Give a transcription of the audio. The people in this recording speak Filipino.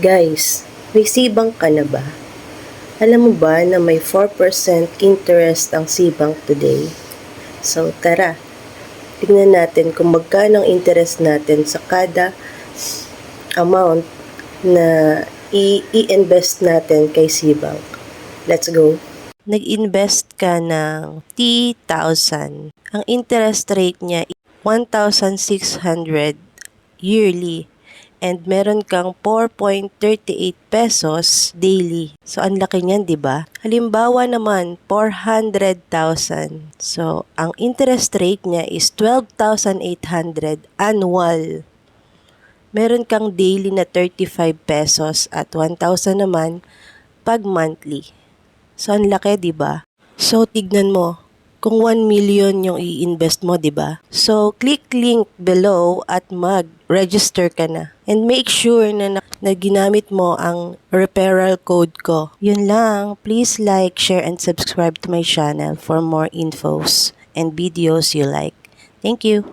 Guys, may Cbank ka na ba? Alam mo ba na may 4% interest ang Cbank today? So tara, tingnan natin kung magkano ang interest natin sa kada amount na i-invest natin kay Cbank. Let's go! Nag-invest ka ng T1,000. Ang interest rate niya 1,600 yearly. And meron kang 4.38 pesos daily. So, ang laki niyan, di ba? Halimbawa naman, 400,000. So, ang interest rate niya is 12,800 annual. Meron kang daily na 35 pesos at 1,000 naman pag monthly. So, ang laki, di ba? So, tignan mo. Kung 1 million yung i-invest mo, di ba? So, click link below at mag-register ka na. And make sure na ginamit mo ang referral code ko. Yun lang. Please like, share, and subscribe to my channel for more infos and videos you like. Thank you.